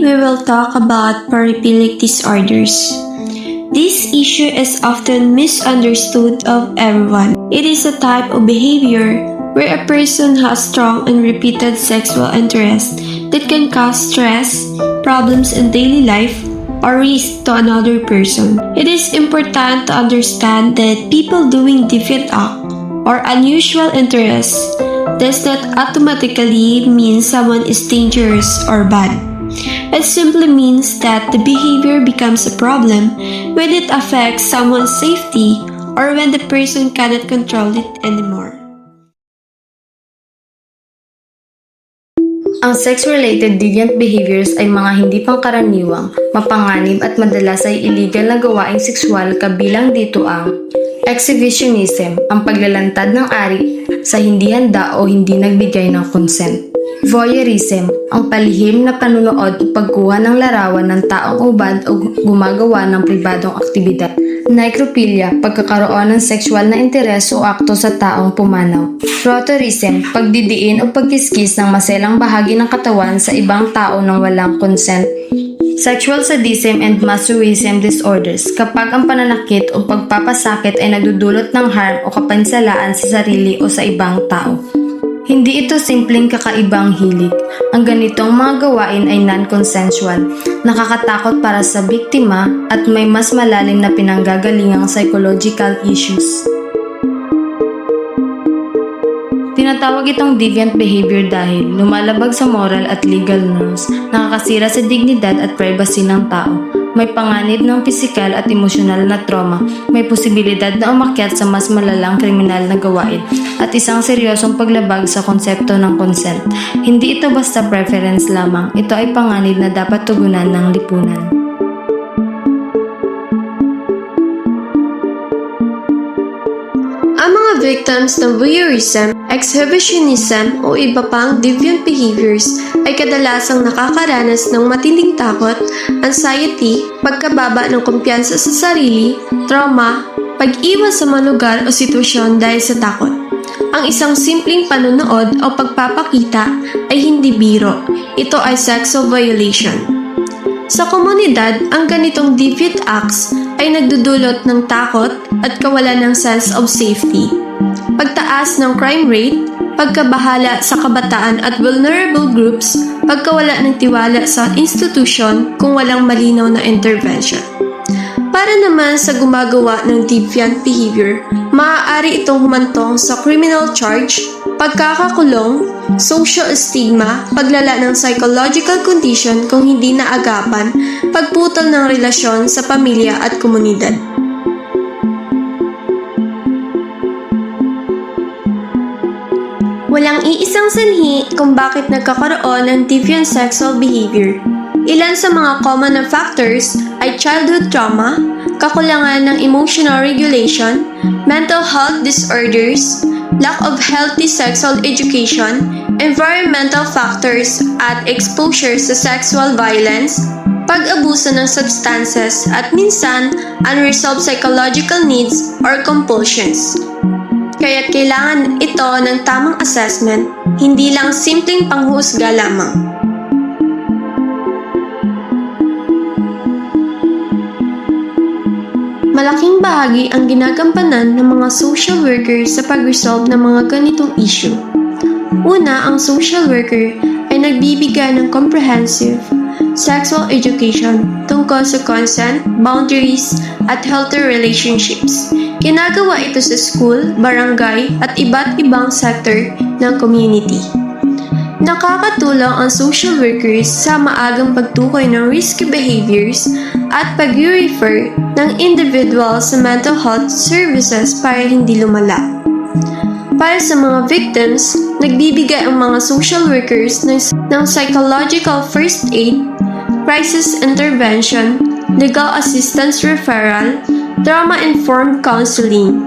we will talk about paraphilic disorders. This issue is often misunderstood of everyone. It is a type of behavior where a person has strong and repeated sexual interest that can cause stress, problems in daily life, or risk to another person. It is important to understand that people doing deviant act or unusual interests does not automatically mean someone is dangerous or bad. It simply means that the behavior becomes a problem when it affects someone's safety or when the person cannot control it anymore. Ang sex-related deviant behaviors ay mga hindi pangkaraniwang, mapanganib at madalas ay illegal na gawaing sexual, kabilang dito ang exhibitionism, ang paglalantad ng ari sa hindi handa o hindi nagbigay ng consent. Voyeurism, ang palihim na panunood o pagkuha ng larawan ng taong ubad o gumagawa ng pribadong aktibidad. Necrophilia, pagkakaroon ng sexual na interes o akto sa taong pumanaw. Frotteurism, pagdidiin o pagkiskis ng maselang bahagi ng katawan sa ibang tao nang walang consent. Sexual sadism and masochism disorders, kapag ang pananakit o pagpapasakit ay nagdudulot ng harm o kapansalaan sa sarili o sa ibang tao. Hindi ito simpleng kakaibang hilig. Ang ganitong mga gawain ay non-consensual, nakakatakot para sa biktima at may mas malalim na pinanggagalingang psychological issues. Tinatawag itong deviant behavior dahil lumalabag sa moral at legal norms, nakakasira sa dignidad at privacy ng tao, may panganib ng pisikal at emosyonal na trauma, may posibilidad na umakyat sa mas malalang kriminal na gawain, at isang seryosong paglabag sa konsepto ng consent. Hindi ito basta preference lamang, ito ay panganib na dapat tugunan ng lipunan. Ang mga victims ng voyeurism, exhibitionism o iba pang deviant behaviors ay kadalasang nakakaranas ng matinding takot, anxiety, pagkababa ng kumpiyansa sa sarili, trauma, pag-iwas sa mga lugar o sitwasyon dahil sa takot. Ang isang simpleng panunood o pagpapakita ay hindi biro, ito ay sexual violation. Sa komunidad, ang ganitong deviant acts ay nagdudulot ng takot at kawalan ng sense of safety. Pagtaas ng crime rate, pagkabahala sa kabataan at vulnerable groups, pagkawala ng tiwala sa institusyon kung walang malinaw na intervention. Para naman sa gumagawa ng deviant behavior, maaari itong humantong sa criminal charge, pagkakakulong, social stigma, paglala ng psychological condition kung hindi naagapan, pagputol ng relasyon sa pamilya at komunidad. Walang iisang sanhi kung bakit nagkakaroon ng deviant sexual behavior. Ilan sa mga common na factors ay childhood trauma, kakulangan ng emotional regulation, mental health disorders, lack of healthy sexual education, environmental factors at exposure sa sexual violence, pag-abuso ng substances at minsan unresolved psychological needs or compulsions. Kaya't kailangan ito ng tamang assessment, hindi lang simpleng panghusga lamang. Malaking bahagi ang ginagampanan ng mga social workers sa pag-resolve ng mga ganitong issue. Una, ang social worker ay nagbibigay ng comprehensive sexual education tungkol sa consent, boundaries, at healthy relationships. Ginagawa ito sa school, barangay, at iba't ibang sector ng community. Nakakatulong ang social workers sa maagang pagtukoy ng risky behaviors at pag-refer ng individual sa mental health services para hindi lumala. Para sa mga victims, nagbibigay ang mga social workers ng psychological first aid, crisis intervention, legal assistance referral, trauma-informed counseling.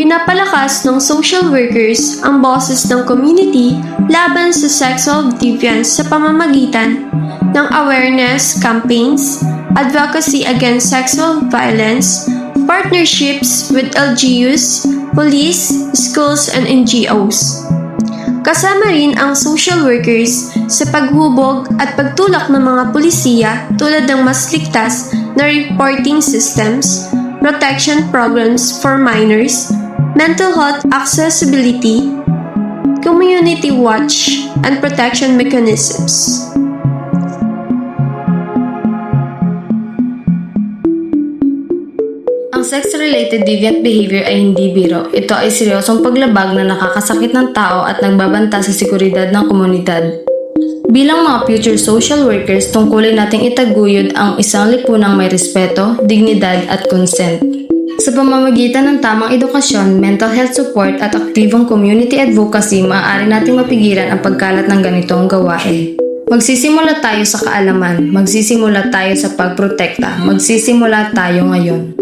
Pinapalakas ng social workers ang boses ng community laban sa sexual deviance sa pamamagitan ng awareness campaigns, advocacy against sexual violence, partnerships with LGUs, police, schools, and NGOs. Kasama rin ang social workers sa paghubog at pagtulak ng mga pulisiya tulad ng mas ligtas na reporting systems, protection programs for minors, mental health accessibility, community watch, and protection mechanisms. Ang sex-related deviant behavior ay hindi biro. Ito ay seryosong paglabag na nakakasakit ng tao at nagbabanta sa seguridad ng komunidad. Bilang mga future social workers, tungkulin nating itaguyod ang isang lipunang may respeto, dignidad at consent. Sa pamamagitan ng tamang edukasyon, mental health support at aktibong community advocacy, maaari nating mapigilan ang pagkalat ng ganitong gawain. Magsisimula tayo sa kaalaman, magsisimula tayo sa pagprotekta, magsisimula tayo ngayon.